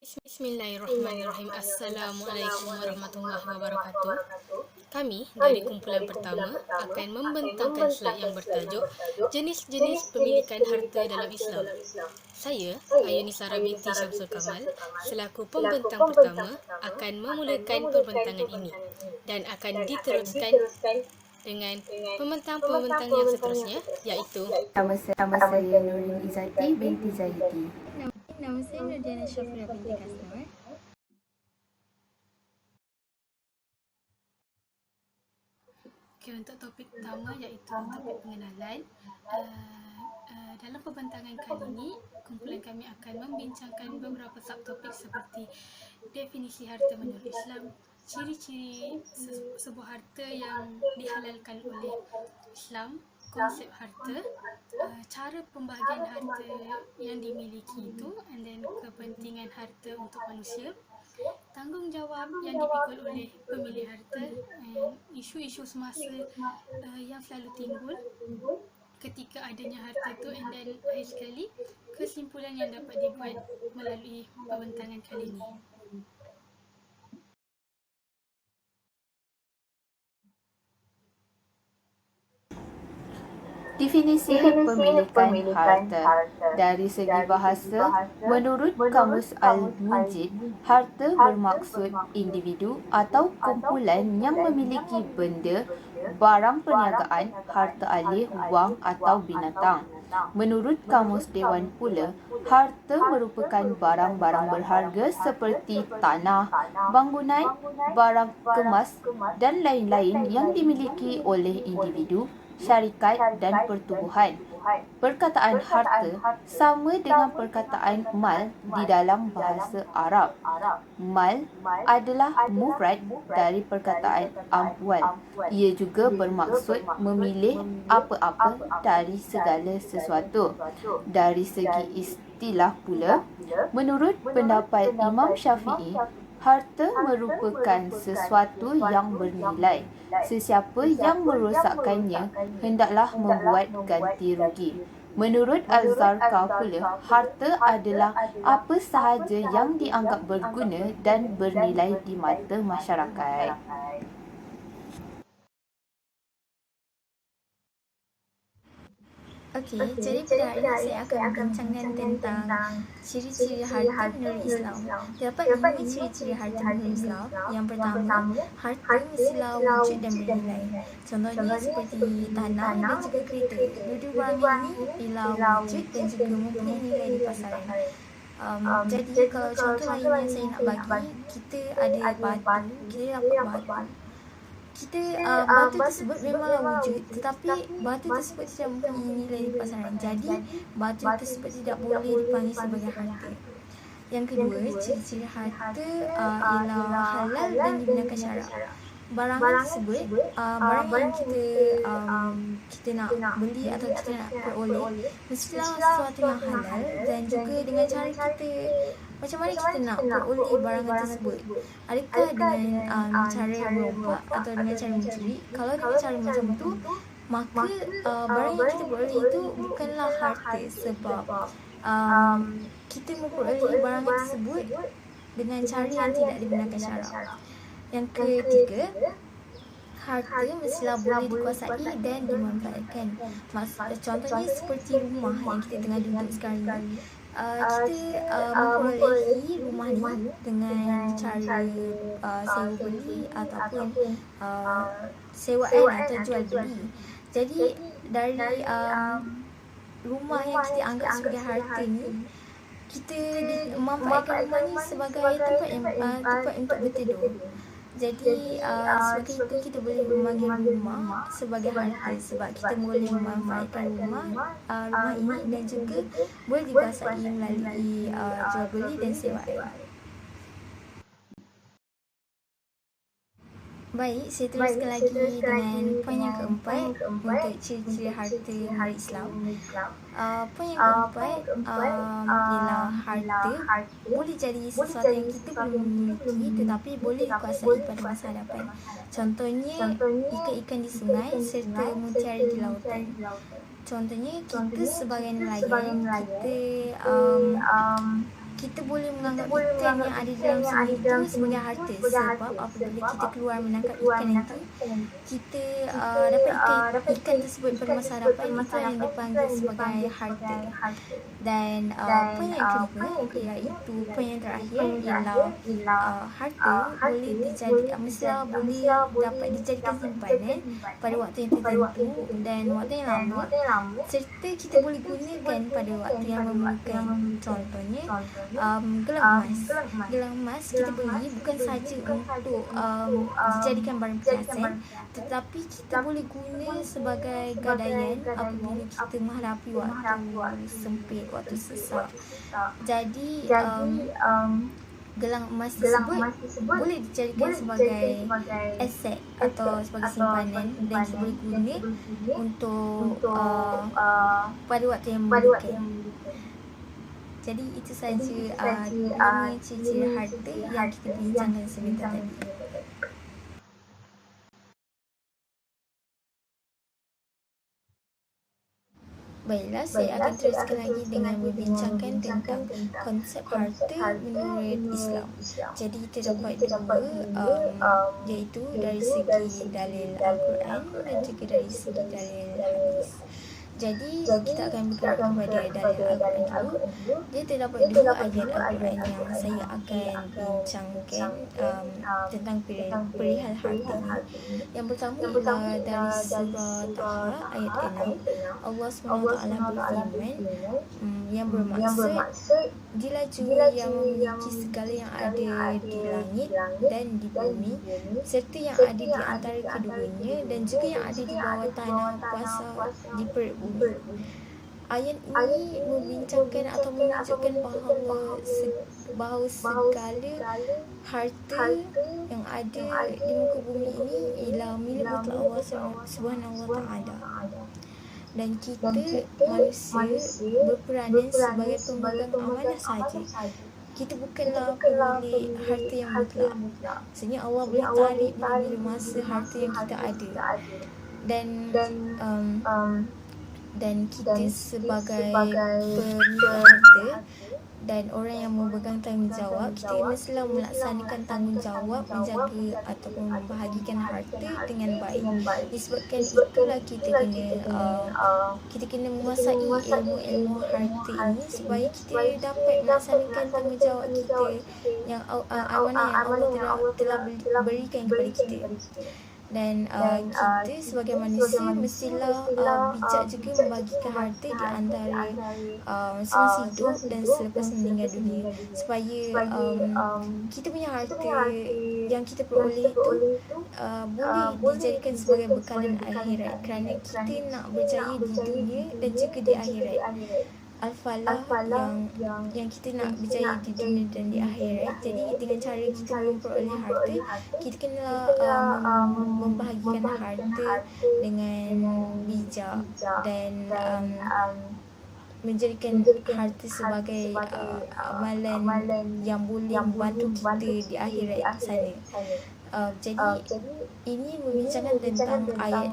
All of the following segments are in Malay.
Bismillahirrahmanirrahim. Assalamualaikum warahmatullahi wabarakatuh. Kami dari kumpulan pertama akan membentangkan slide yang bertajuk Jenis-jenis Pemilikan Harta dalam Islam. Saya, Ayuni Sarah binti Syamsul Kamal, selaku pembentang pertama akan memulakan pembentangan ini dan akan diteruskan dengan pembentang-pembentang yang seterusnya, iaitu Nama saya Nurin Izzati binti Zahidi. Nama saya Nurdiana Syafira binti Kasnur. Untuk topik pertama iaitu topik pengenalan. Dalam pembentangan kali ini, kumpulan kami akan membincangkan beberapa subtopik seperti definisi harta menurut Islam, ciri-ciri sebuah harta yang dihalalkan oleh Islam, konsep harta, cara pembahagian harta yang dimiliki itu, and then kepentingan harta untuk manusia, tanggungjawab yang dipikul oleh pemilik harta, isu-isu semasa yang selalu timbul ketika adanya harta itu, and then akhir sekali kesimpulan yang dapat dibuat melalui pembentangan kali ini. Definisi pemilikan harta. Dari segi bahasa, menurut Kamus Al-Munjid, harta bermaksud individu atau kumpulan yang memiliki benda, barang perniagaan, harta alih, wang atau binatang. Menurut Kamus Dewan pula, harta merupakan barang-barang berharga seperti tanah, bangunan, barang kemas dan lain-lain yang dimiliki oleh individu, syarikat dan pertubuhan. Perkataan harta sama dengan perkataan mal di dalam bahasa Arab. Mal adalah mufrad dari perkataan amwal. Ia juga bermaksud memilih apa-apa dari segala sesuatu. Dari segi istilah pula, menurut pendapat Imam Syafi'i, harta merupakan sesuatu yang bernilai. Sesiapa yang merosakkannya hendaklah membuat ganti rugi. Menurut Al-Zarqa pula, harta adalah apa sahaja yang dianggap berguna dan bernilai di mata masyarakat. Okey, jadi pada hari ini saya akan membincangkan tentang ciri-ciri harta menurut Islam. Terdapat 5 ciri-ciri harta menurut Islam. Yang pertama, harta mestilah wujud dan bernilai. Contohnya seperti tanah dan juga kereta. Dua-dua barang ini ialah wujud dan juga mempunyai nilai di pasaran. Jadi kalau contoh lain yang saya nak bagi, kita ada batu, kita dapat batu. Batu tersebut memanglah wujud, tetapi batu tersebut tidak mempunyai nilai di pasaran. Jadi batu tersebut tidak boleh dipanggil sebagai harta. Yang kedua, ciri-ciri harta ialah halal dan dibenarkan syarak. Barang tersebut, barang yang kita nak beli atau kita nak peroleh, mestilah sesuatu yang halal dan juga dengan cara kita. Macam mana kita nak peroleh barangan tersebut? Adakah dengan cara merompak atau dengan cara mencuri? Kalau dengan cara macam tu, maka barang yang kita peroleh itu bukanlah harta, sebab kita memperoleh barangan tersebut dengan cara yang tidak dibenarkan syarak. Yang ketiga, harta mestilah boleh dikuasai dan dimanfaatkan. Contohnya seperti rumah yang kita tengah duduk sekarang ini. Kita memperolehi rumah ni dengan cara sewa beli ataupun sewaan atau jual beli. Jadi dari rumah yang kita anggap sebagai harta ni, kita memanfaatkan rumah ni sebagai tempat untuk berteduh. Jadi sebagai itu kita boleh memanggil rumah sebagai harta, sebab kita boleh memanfaatkan rumah ini dan juga boleh dikuasai melalui jual beli dan sewaan. Baik, saya teruskan lagi dengan poin yang keempat untuk ciri-ciri harta menurut Islam. Poin yang keempat ialah harta boleh jadi sesuatu yang kita belum memiliki tetapi boleh dikuasai pada masa hadapan. Contohnya ikan-ikan di sungai serta mutiara di lautan. Contohnya kita sebagai nelayan, kita kita boleh menganggap ikan yang ada dalam sungai itu sebagai harta, sebab apabila kita keluar menangkap ikan itu, kita dapat ikan tersebut pada masa hadapan, itu yang dipanggil sebagai harta. Dan poin yang kedua, iaitu poin yang terakhir, ialah harta boleh mestilah boleh dapat dijadikan simpanan pada waktu yang tertentu dan waktu yang lama, serta kita boleh gunakan pada waktu yang memerlukan. Contohnya gelang emas kita beli bukan saja untuk dijadikan barang perhiasan, tetapi kita boleh guna sebagai gadaian apabila kita menghadapi waktu sempit, waktu sesak. Jadi gelang emas tersebut boleh dijadikan sebagai aset atau sebagai simpanan, dan kita boleh guna untuk pada waktu yang memerlukan. Jadi itu saja 5 ciri-ciri harta yang kita bincangkan sebentar tadi. Baiklah, saya akan teruskan lagi dengan membincangkan tentang konsep harta menurut Islam. Jadi kita dapat dua, iaitu dari segi dalil Al-Quran dan juga dari segi dalil hadis. Jadi kita akan bergerak kepada dalil Al-Quran dulu. Dia terdapat dua ayat Al-Quran yang saya akan bincangkan tentang perihal harta ini. Yang pertama ialah dari surah Taha ayat 6. Allah SWT berfirman yang bermaksud, dialah Dia yang memiliki segala yang ada di langit dan di bumi, serta yang ada di antara keduanya, dan juga yang ada di bawah tanah basah di perut bumi. Ayat ini membincangkan atau menunjukkan bahawa segala harta yang ada di muka bumi ini ialah milik mutlak Allah Subhanahu Wa Taala. Dan kita manusia berperanan sebagai pemegang amanah saja. Kita bukanlah pemilik harta yang mutlak. Maksudnya Allah boleh tarik bila masa harta yang kita ada. Dan kita sebagai pemilik harta dan orang yang memegang tanggungjawab, kita mestilah melaksanakan tanggungjawab menjaga ataupun membahagikan harta dengan baik. Disebabkan itulah kita kena menguasai ilmu harta ini supaya kita dapat melaksanakan tanggungjawab kita yang amanah yang Allah telah berikan kepada kita. Dan kita sebagai manusia mestilah bijak juga membagikan harta di antara semasa hidup dan selepas meninggal dunia, supaya kita punya harta yang kita peroleh itu boleh dijadikan sebagai bekalan akhirat, kerana kita nak berjaya di dunia dan juga di akhirat. Al-Falah yang kita nak berjaya di dunia dan di akhirat. Jadi dengan cara kita memperoleh harta, kita kena membahagikan harta dengan bijak dan menjadikan harta sebagai amalan yang boleh membantu kita di akhirat sana. Jadi ini membincangkan tentang ayat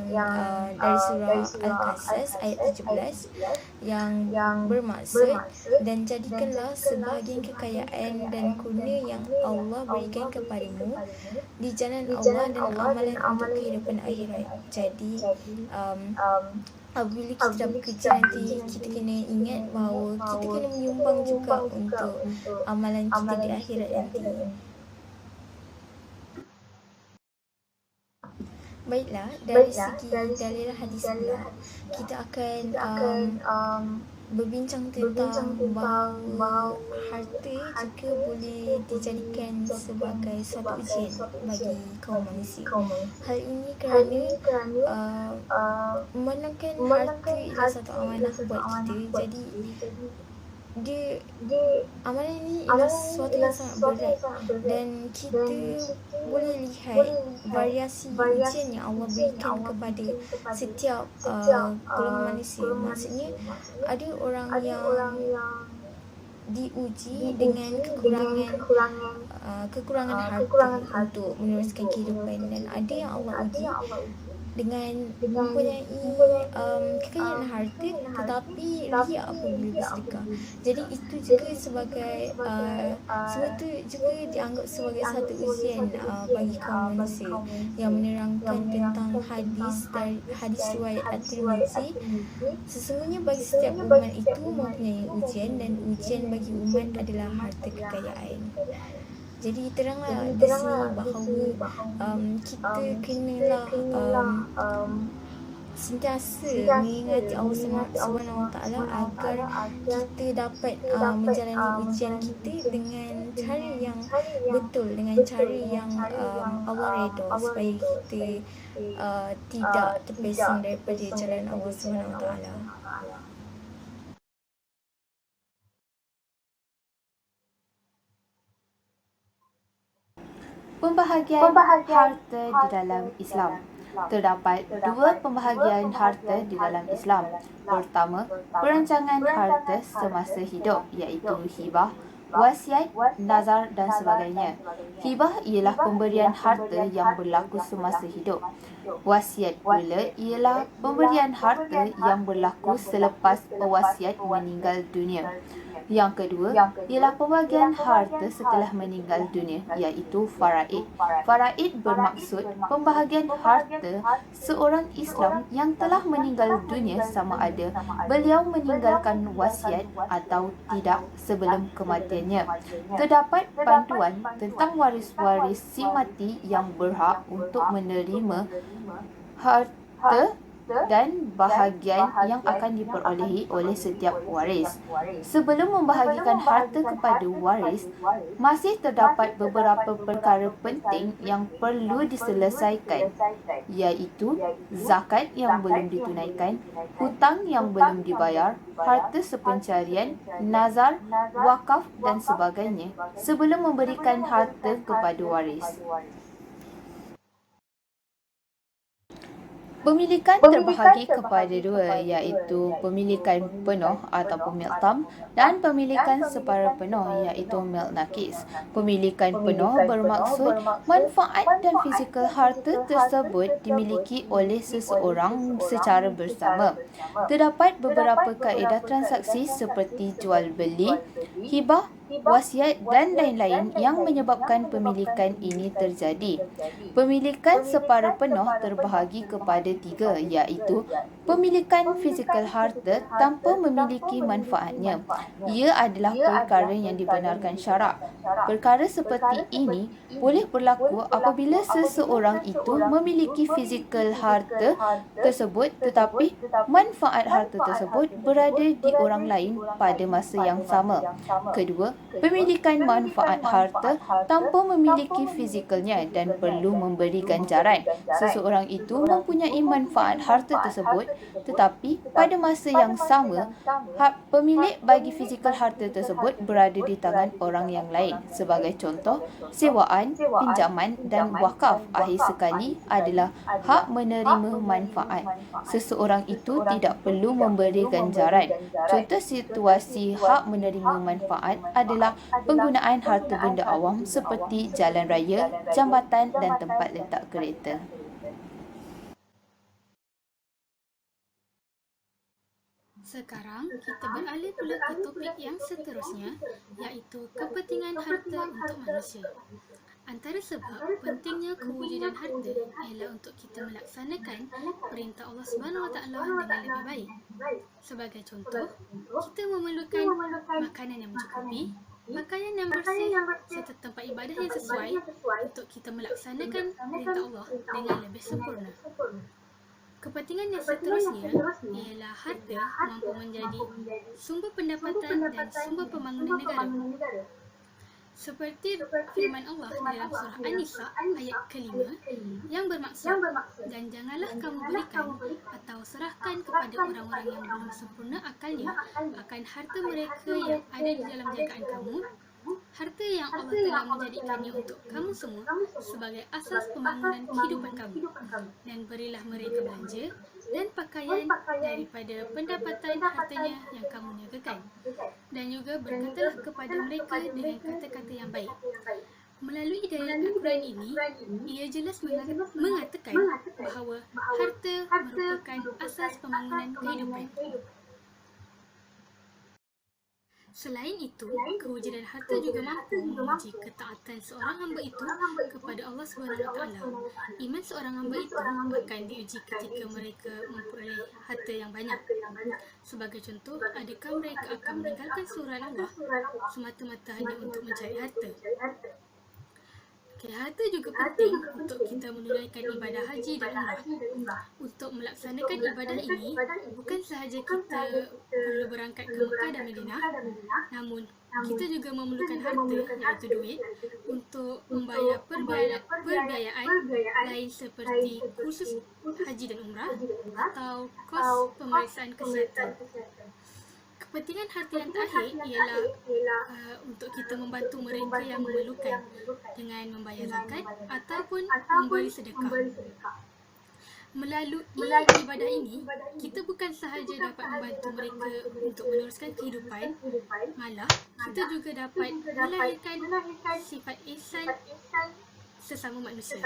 yang dari surah Al-Qasas ayat 17 yang bermaksud, dan jadikanlah sebahagian kekayaan dan kurnia yang Allah berikan kepadamu di jalan Allah dan amalan untuk kehidupan akhirat. Jadi apabila kita dah bekerja nanti, kita kena ingat bahawa kita kena menyumbang juga untuk amalan kita di akhirat nanti. Baiklah, dari segi dalil hadis pula, kita akan berbincang tentang bahawa harta juga boleh dijadikan sebagai suatu ujian bagi kaum manusia. Hal ini kerana memandangkan harta ialah satu amanah buat kita. Jadi amalan ini ialah sesuatu yang sangat berat, dan kita boleh lihat variasi ujian yang Allah berikan kepada setiap golongan manusia. Maksudnya ada orang yang diuji dengan kekurangan harta untuk meneruskan kehidupan, dan ada yang Allah uji dengan mempunyai kekayaan harta tetapi riak apabila bersedekah. Jadi itu juga sebagai semua itu juga dianggap sebagai satu ujian bagi kaum manusia yang menerangkan tentang hadis riwayat At-Tirmizi. Sesungguhnya bagi setiap umat itu mempunyai ujian, dan ujian bagi umat adalah harta kekayaan. Jadi teranglah di sini bahawa kita kenalah sentiasa mengingati Allah Subhanahu Wa Taala agar kita dapat menjalani ujian kita dengan cara yang betul, dengan cara yang Allah redha, supaya kita tidak terpesong daripada jalan Allah Subhanahu Wa Taala. Pembahagian harta di dalam Islam. Terdapat dua pembahagian harta di dalam Islam. Pertama, perancangan harta semasa hidup, iaitu hibah, wasiat, nazar dan sebagainya. Hibah ialah pemberian harta yang berlaku semasa hidup. Wasiat pula ialah pemberian harta yang berlaku selepas pewasiat meninggal dunia. Yang kedua ialah pembagian harta setelah meninggal dunia, iaitu faraid. Faraid bermaksud pembahagian harta seorang Islam yang telah meninggal dunia, sama ada beliau meninggalkan wasiat atau tidak sebelum kematiannya. Terdapat panduan tentang waris-waris si mati yang berhak untuk menerima harta dan bahagian yang akan diperolehi oleh setiap waris. Sebelum membahagikan harta kepada waris, masih terdapat beberapa perkara penting yang perlu diselesaikan, iaitu zakat yang belum ditunaikan, hutang yang belum dibayar, harta sepencarian, nazar, wakaf dan sebagainya sebelum memberikan harta kepada waris. Pemilikan terbahagi kepada dua, iaitu pemilikan penuh ataupun milk-tam dan pemilikan separa penuh, iaitu milk nakis. Pemilikan penuh bermaksud manfaat dan fizikal harta tersebut dimiliki oleh seseorang secara bersama. Terdapat beberapa kaedah transaksi seperti jual beli, hibah, wasiat dan lain-lain yang menyebabkan pemilikan ini terjadi. Pemilikan separa penuh terbahagi kepada tiga, iaitu pemilikan fizikal harta tanpa memiliki manfaatnya. Ia adalah perkara yang dibenarkan syarak. Perkara seperti ini boleh berlaku apabila seseorang itu memiliki fizikal harta tersebut tetapi manfaat harta tersebut berada di orang lain pada masa yang sama. Kedua, pemilikan manfaat harta tanpa memiliki fizikalnya dan perlu memberi ganjaran. Seseorang itu mempunyai manfaat harta tersebut tetapi pada masa yang sama pemilik bagi fizikal harta tersebut berada di tangan orang yang lain. Sebagai contoh, sewaan, pinjaman dan wakaf akhir sekali adalah hak menerima manfaat. Seseorang itu tidak perlu memberi ganjaran. Contoh situasi hak menerima manfaat adalah penggunaan harta benda awam seperti jalan raya, jambatan dan tempat letak kereta. Sekarang kita beralih pula ke topik yang seterusnya, iaitu kepentingan harta untuk manusia. Antara sebab pentingnya kewujudan harta ialah untuk kita melaksanakan perintah Allah Subhanahu Wa Taala dengan lebih baik. Sebagai contoh, kita memerlukan makanan yang mencukupi, pakaian yang bersih serta tempat ibadah yang sesuai untuk kita melaksanakan perintah Allah dengan lebih sempurna. Kepentingan yang seterusnya ialah harta mampu menjadi sumber pendapatan dan sumber pembangunan negara. Seperti firman Allah dalam surah An-Nisa ayat ke-5 yang bermaksud, dan janganlah kamu berikan atau serahkan kepada orang-orang yang belum sempurna akalnya akan harta mereka yang ada di dalam jagaan kamu, harta yang Allah telah menjadikannya untuk kamu semua sebagai asas pembangunan kehidupan kamu, dan berilah mereka belanja dan pakaian daripada pendapatan hartanya yang kamu niagakan, dan juga berkatalah kepada mereka dengan kata-kata yang baik. Melalui dalil Al-Quran ini, ia jelas mengatakan bahawa harta merupakan asas pembangunan kehidupan. Selain itu, kewujudan harta juga mampu menguji ketaatan seorang hamba itu kepada Allah SWT. Iman seorang hamba itu akan diuji ketika mereka memperoleh harta yang banyak. Sebagai contoh, adakah mereka akan meninggalkan surah Allah semata-mata hanya untuk mencari harta? Harta juga penting untuk kita menunaikan ibadah haji dan umrah. Untuk melaksanakan ibadah ini, bukan sahaja kita perlu berangkat ke Mekah dan Madinah, namun kita juga memerlukan harta, iaitu duit, untuk membayar perbiayaan lain seperti kursus haji dan umrah atau kos pemeriksaan kesihatan. Kepentingan harta yang terakhir ialah untuk kita membantu mereka yang memerlukan dengan membayar zakat ataupun memberi sedekah. Melalui ibadah ini, kita bukan sahaja dapat membantu mereka untuk meneruskan kehidupan, malah kita juga dapat melahirkan sifat ihsan sesama manusia.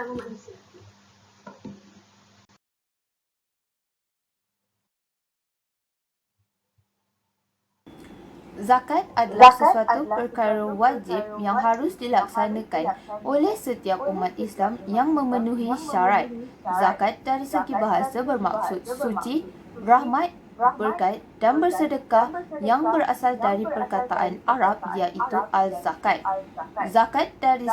Zakat adalah sesuatu perkara wajib yang harus dilaksanakan oleh setiap umat Islam yang memenuhi syarat. Zakat dari segi bahasa bermaksud suci, rahmat, berkat dan bersedekah yang berasal dari perkataan Arab iaitu al-zakat. Zakat dari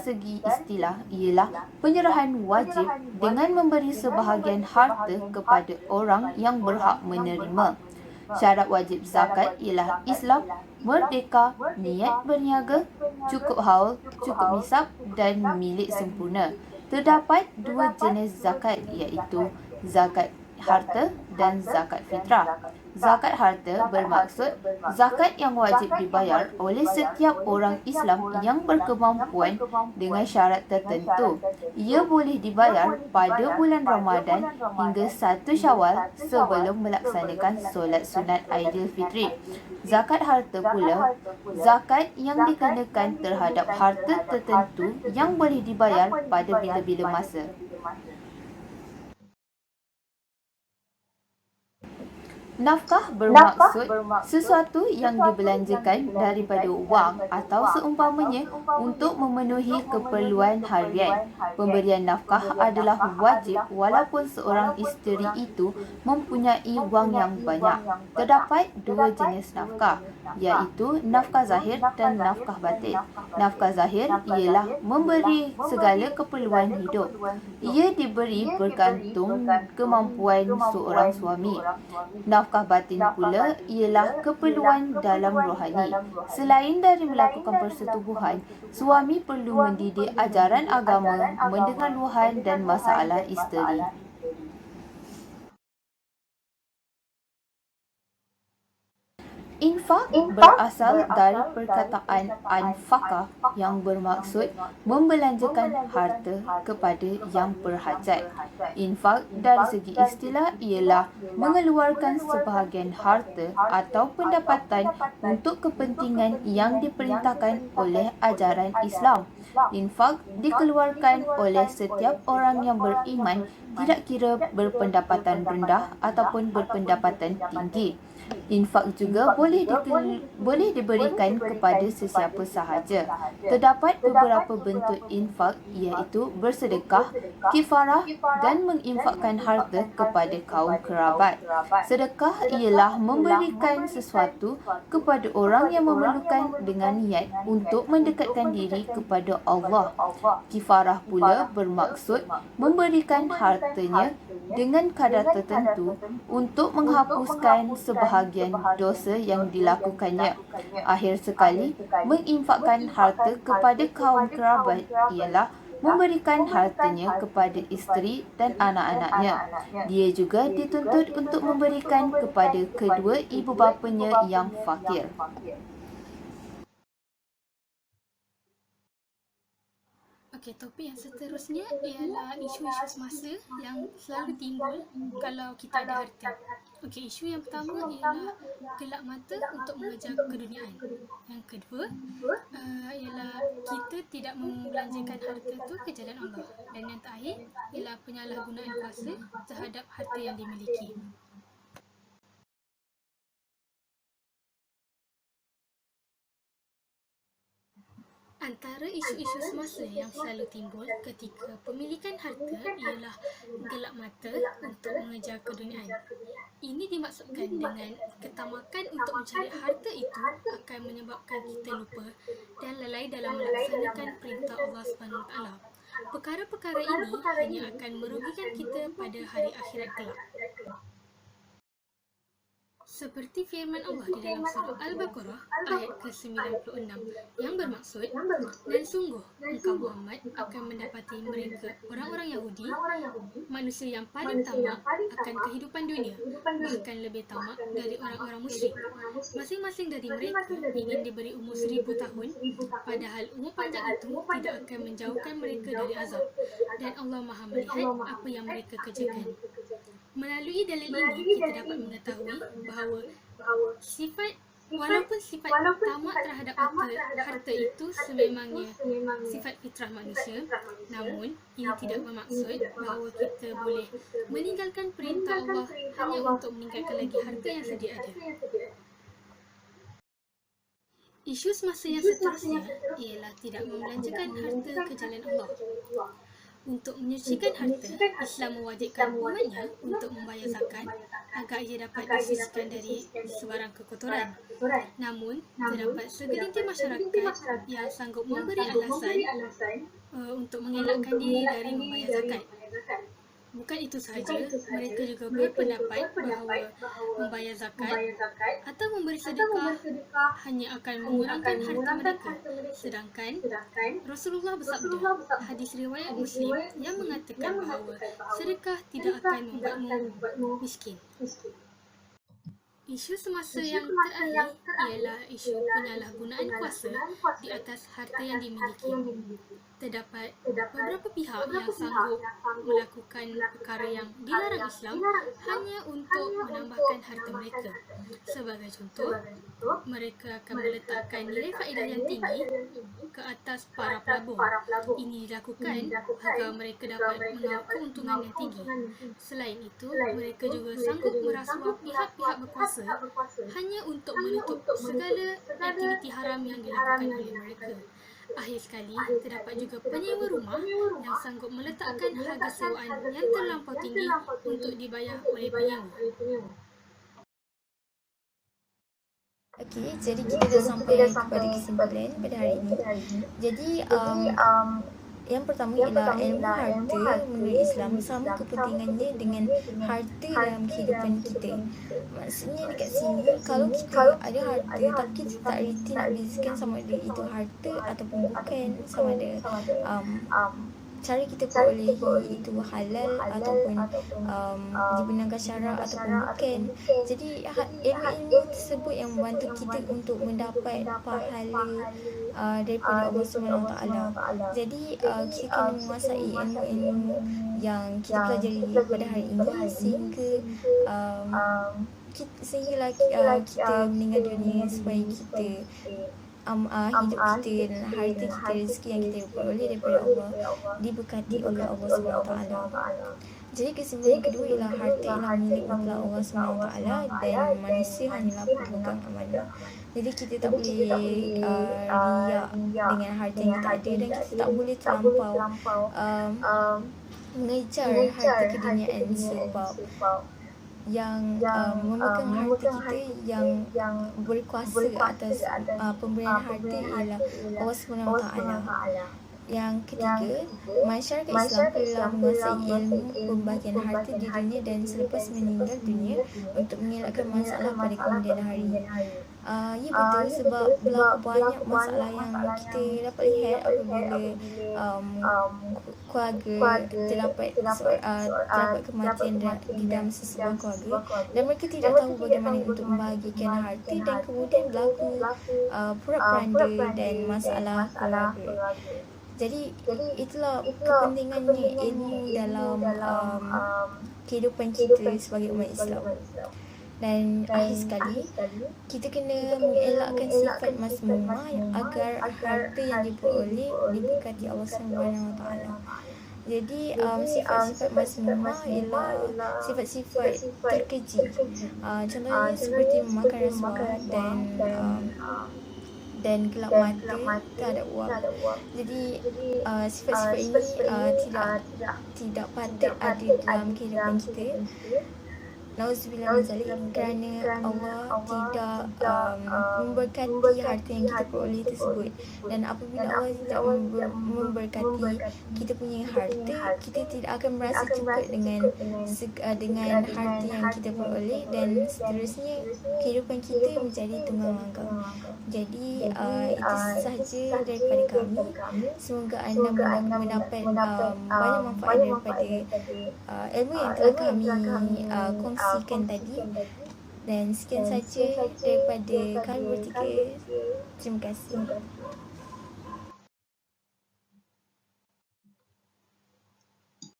segi istilah ialah penyerahan wajib dengan memberi sebahagian harta kepada orang yang berhak menerima. Syarat wajib zakat ialah Islam, merdeka, niat berniaga, cukup haul, cukup nisab dan milik sempurna. Terdapat dua jenis zakat iaitu zakat harta dan zakat fitrah. Zakat harta bermaksud zakat yang wajib dibayar oleh setiap orang Islam yang berkemampuan dengan syarat tertentu. Ia boleh dibayar pada bulan Ramadan hingga 1 Syawal sebelum melaksanakan solat sunat Aidilfitri. Zakat harta pula zakat yang dikenakan terhadap harta tertentu yang boleh dibayar pada bila-bila masa. Nafkah bermaksud sesuatu yang dibelanjakan daripada wang atau seumpamanya untuk memenuhi keperluan harian. Pemberian nafkah adalah wajib walaupun seorang isteri itu mempunyai wang yang banyak. Terdapat dua jenis nafkah, iaitu nafkah zahir dan nafkah batin. Nafkah zahir ialah memberi segala keperluan hidup. Ia diberi bergantung kemampuan seorang suami. Nafkah batin pula ialah keperluan dalam rohani. Selain dari melakukan persetubuhan, suami perlu mendidik ajaran agama, mendengar luahan dan masalah isteri. Infak berasal dari perkataan anfaqah yang bermaksud membelanjakan harta kepada yang berhajat. Infak dari segi istilah ialah mengeluarkan sebahagian harta atau pendapatan untuk kepentingan yang diperintahkan oleh ajaran Islam. Infak dikeluarkan oleh setiap orang yang beriman, tidak kira berpendapatan rendah ataupun berpendapatan tinggi. Infak juga boleh diberikan kepada sesiapa sahaja. Terdapat beberapa bentuk infak iaitu bersedekah, kifarah dan menginfakkan harta kepada kaum kerabat. Sedekah ialah memberikan sesuatu kepada orang yang memerlukan dengan niat untuk mendekatkan diri kepada Allah. Kifarah pula bermaksud memberikan hartanya dengan kadar tertentu untuk menghapuskan sebahagian dosa yang dilakukannya. Akhir sekali, menginfakkan harta kepada kaum kerabat ialah memberikan hartanya kepada isteri dan anak-anaknya. Dia juga dituntut untuk memberikan kepada kedua ibu bapanya yang fakir. Okey, topik yang seterusnya ialah isu-isu semasa yang selalu timbul kalau kita ada harta. Okey, isu yang pertama ialah gelap mata untuk mengejar keduniaan. Yang kedua ialah kita tidak membelanjakan harta itu ke jalan Allah. Dan yang terakhir ialah penyalahgunaan kuasa terhadap harta yang dimiliki. Antara isu-isu semasa yang selalu timbul ketika pemilikan harta ialah gelap mata untuk mengejar keduniaan. Ini dimaksudkan dengan ketamakan untuk mencari harta itu akan menyebabkan kita lupa dan lalai dalam melaksanakan perintah Allah SWT. Perkara-perkara ini hanya akan merugikan kita pada hari akhirat kelak. Seperti firman Allah di dalam surah Al-Baqarah ayat ke-96 yang bermaksud, dan sungguh engkau Muhammad akan mendapati mereka orang-orang Yahudi, manusia yang paling tamak akan kehidupan dunia, bahkan lebih tamak dari orang-orang musyrik. Masing-masing dari mereka ingin diberi umur 1000 tahun, padahal umur panjang itu tidak akan menjauhkan mereka dari azab, dan Allah Maha melihat apa yang mereka kerjakan. Melalui dalil ini, kita dapat mengetahui bahawa walaupun sifat tamak terhadap harta itu sememangnya sifat fitrah manusia, namun ini tidak bermaksud bahawa kita boleh meninggalkan perintah Allah hanya untuk meninggalkan lagi harta yang sedia ada. Isu semasa yang seterusnya ialah tidak membelanjakan harta ke jalan Allah. Untuk menyucikan harta, Islam mewajibkan umatnya untuk membayar zakat agar ia dapat disucikan dari sebarang kekotoran. Namun, terdapat segelintir masyarakat yang sanggup memberi alasan untuk mengelakkan diri dari membayar zakat. Bukan itu sahaja, mereka juga berpendapat bahawa membayar zakat atau memberi sedekah hanya akan mengurangkan harta mereka. Sedangkan Rasulullah bersabda, hadis riwayat Muslim yang mengatakan bahawa sedekah tidak akan membuatmu miskin. Isu semasa yang terakhir ialah isu penyalahgunaan kuasa di atas harta yang dimiliki. Terdapat beberapa pihak yang sanggup melakukan perkara yang dilarang Islam hanya untuk menambahkan harta mereka. Sebagai contoh, mereka akan meletakkan nilai faedah yang tinggi ke atas para pelabur. Ini dilakukan agar mereka dapat mendapat keuntungan yang tinggi. Selain itu, mereka juga sanggup merasuah pihak-pihak berkuasa hanya untuk menutup segala aktiviti haram yang dilakukan oleh mereka. Akhir sekali, terdapat juga penyewa rumah yang sanggup meletakkan harga sewaan yang terlampau tinggi untuk dibayar oleh penyewa. Okey, jadi kita dah sampai kepada kesimpulan pada hari ini. Jadi, yang pertama ialah ilmu harta menurut Islam sama kepentingannya dengan harta dalam kehidupan kita. Maksudnya dekat sini, kalau kita ada harta tapi kita tak reti nak bezakan sama ada itu harta ataupun bukan, sama ada cara kita perolehi itu halal ataupun dibenarkan syarak ataupun bukan. Jadi ilmu-ilmu tersebut yang membantu kita untuk mendapat pahala daripada Allah SWT. Jadi kita kena menguasai ilmu-ilmu yang kita pelajari pada hari ini sehinggalah kita meninggal dunia, supaya kita hidup kita dan harta kita, rezeki yang kita peroleh daripada Allah diberkati oleh Allah SWT. Jadi kesimpulan kedua ialah harta ialah milik mutlak Allah SWT dan manusia hanyalah pemegang amanah. Jadi kita tak boleh riak dengan harta yang kita ada, dan kita tak boleh terlampau mengejar harta keduniaan, sebab yang memegang harta kita, yang berkuasa atas pemberian harta ialah Allah SWT. Yang ketiga, masyarakat Islam perlulah menguasai ilmu pembahagian harta di dunia dan selepas meninggal dunia untuk mengelakkan masalah pada kemudian hari. Ya betul, sebab berlaku banyak masalah yang kita dapat lihat apabila keluarga terdapat kematian di dalam sesebuah keluarga, dan mereka tidak tahu bagaimana untuk membahagikan harta, dan kemudian berlaku porak-poranda dan masalah keluarga. Jadi itulah kepentingannya ilmu dalam kehidupan kita sebagai umat Islam. Dan akhir sekali, kita kena mengelakkan sifat mazmumah agar harta yang diperoleh diberkati Allah SWT. Jadi sifat-sifat mazmumah ialah sifat-sifat terkeji. Contohnya seperti memakan rasuah dan gelap mata terhadap wang. Jadi sifat-sifat ini tidak patut ada dalam kehidupan kita. Nauzubillah min zalik, kerana Allah tidak memberkati harta yang kita peroleh tersebut. Dan apabila Allah tidak memberkati kita punya harta, kita tidak akan merasa cukup dengan harta yang kita peroleh, dan seterusnya kehidupan kita menjadi tunggang langgang. Jadi itu sahaja daripada kami. Semoga anda mendapat banyak manfaat daripada ilmu yang telah kami kongsikan tadi. Dan sekian saja daripada kami bertiga. Terima kasih.